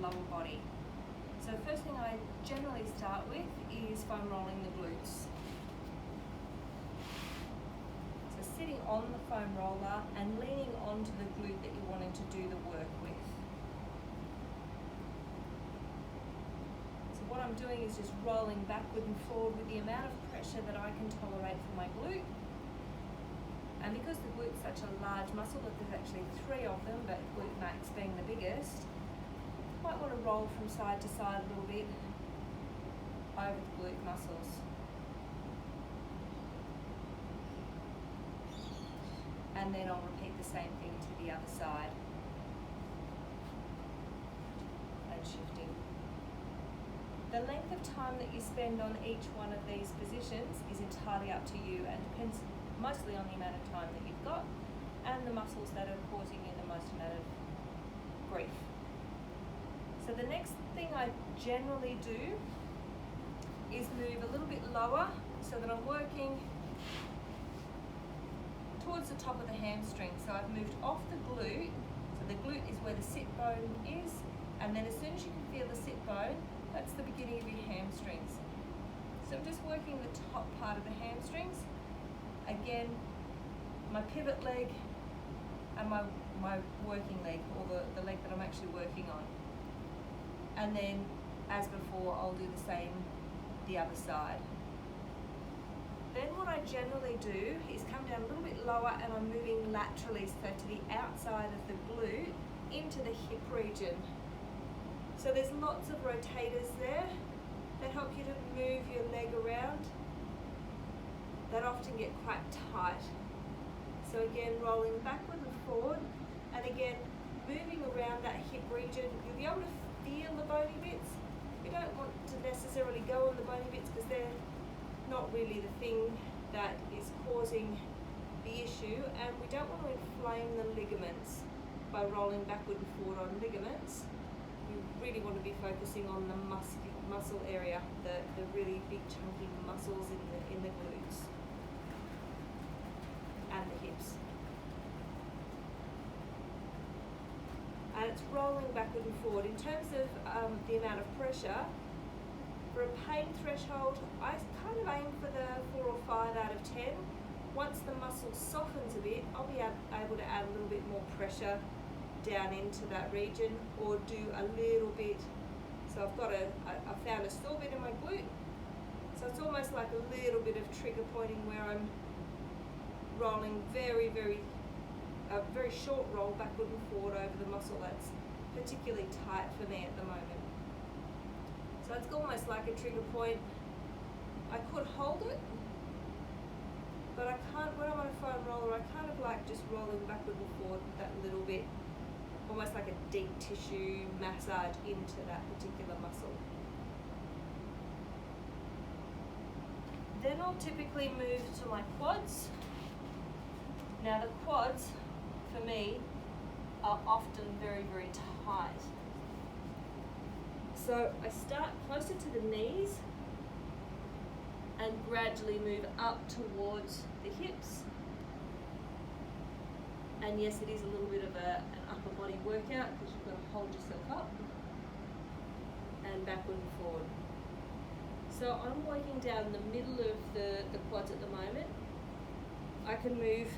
lower body. So the first thing I generally start with is foam rolling the glutes. So sitting on the foam roller and leaning onto the glute that you're wanting to do the work with. So what I'm doing is just rolling backward and forward with the amount of pressure that I can tolerate for my glute. And because the glute's such a large muscle that there's actually 3 of them, but glute max being the biggest, you might want to roll from side to side a little bit over the glute muscles. And then I'll repeat the same thing to the other side. And shifting. The length of time that you spend on each one of these positions is entirely up to you and depends mostly on the amount of time that you've got and the muscles that are causing you the most amount of grief. So the next thing I generally do is move a little bit lower so that I'm working towards the top of the hamstring. So I've moved off the glute, so the glute is where the sit bone is, and then as soon as you can feel the sit bone, that's the beginning of your hamstrings. So I'm just working the top part of the hamstrings. Again, my pivot leg and my working leg, or the leg that I'm actually working on. And then, as before, I'll do the same the other side. Then what I generally do is come down a little bit lower and I'm moving laterally, so to the outside of the glute into the hip region. So there's lots of rotators there that help you to move your leg around that often get quite tight. So again, rolling backward and forward, and again, moving around that hip region. You'll be able to feel the bony bits. You don't want to necessarily go on the bony bits because they're not really the thing that is causing the issue, and we don't want to inflame the ligaments by rolling backward and forward on ligaments. We really want to be focusing on the muscle area, the really big chunky muscles in the glutes and the hips. And it's rolling backward and forward. In terms of the amount of pressure, for a pain threshold, I kind of aim for the 4 or 5 out of 10. Once the muscle softens a bit, I'll be able to add a little bit more pressure down into that region, or do a little bit. So I found a sore bit in my glute. So it's almost like a little bit of trigger pointing where I'm rolling a very short roll backward and forward over the muscle that's particularly tight for me at the moment. So it's almost like a trigger point. I could hold it, but I can't. When I'm on a foam roller, I kind of like just rolling backward and forward that little bit, almost like a deep tissue massage into that particular muscle. Then I'll typically move to my quads. Now the quads, for me, are often very, very tight. So I start closer to the knees and gradually move up towards the hips. And yes, it is a little bit of an upper body workout because you've got to hold yourself up and backward and forward. So I'm working down the middle of the quads at the moment. I can move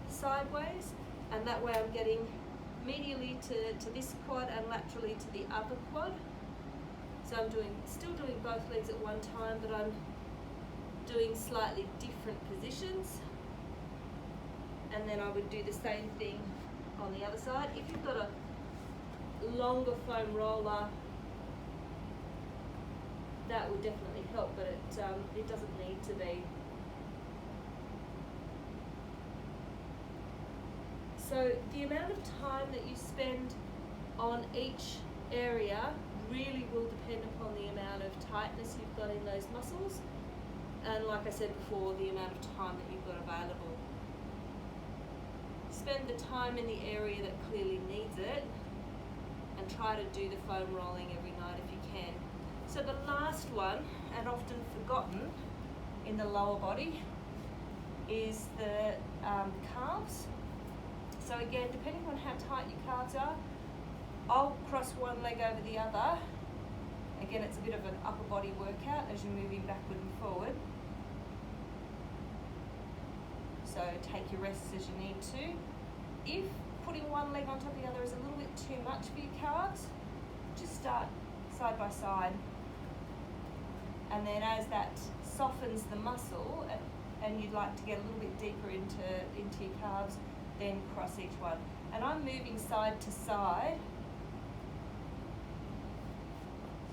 sideways, and that way I'm getting medially to this quad and laterally to the other quad. So I'm still doing both legs at one time, but I'm doing slightly different positions. And then I would do the same thing on the other side. If you've got a longer foam roller, that would definitely help, but it doesn't need to be. So the amount of time that you spend on each area really will depend upon the amount of tightness you've got in those muscles, and like I said before, the amount of time that you've got available. Spend the time in the area that clearly needs it, and try to do the foam rolling every night if you can. So the last one, and often forgotten in the lower body, is the calves. So again, depending on how tight your calves are, I'll cross one leg over the other. Again, it's a bit of an upper body workout as you're moving backward and forward. So take your rests as you need to. If putting one leg on top of the other is a little bit too much for your calves, just start side by side. And then as that softens the muscle and you'd like to get a little bit deeper into your calves, then cross each one. And I'm moving side to side.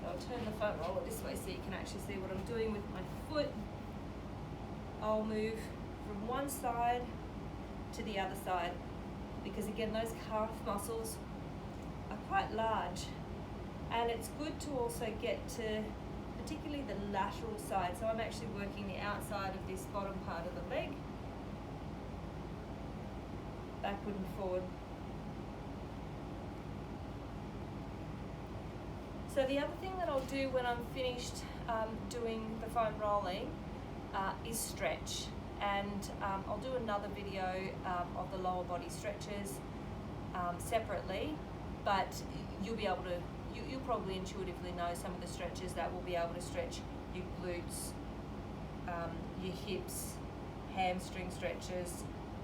So I'll turn the front roller this way so you can actually see what I'm doing with my foot. I'll move from one side to the other side, because again, those calf muscles are quite large, and it's good to also get to particularly the lateral side. So I'm actually working the outside of this bottom part of the leg, backward and forward. So the other thing that I'll do when I'm finished doing the foam rolling is stretch. And I'll do another video of the lower body stretches separately, but you'll be able to, you'll probably intuitively know some of the stretches that will be able to stretch your glutes, your hips, hamstring stretches,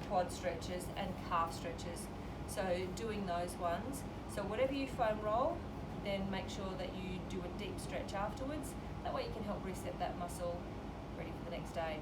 quad stretches, and calf stretches. So doing those ones. So whatever you foam roll, then make sure that you do a deep stretch afterwards. That way you can help reset that muscle ready for the next day.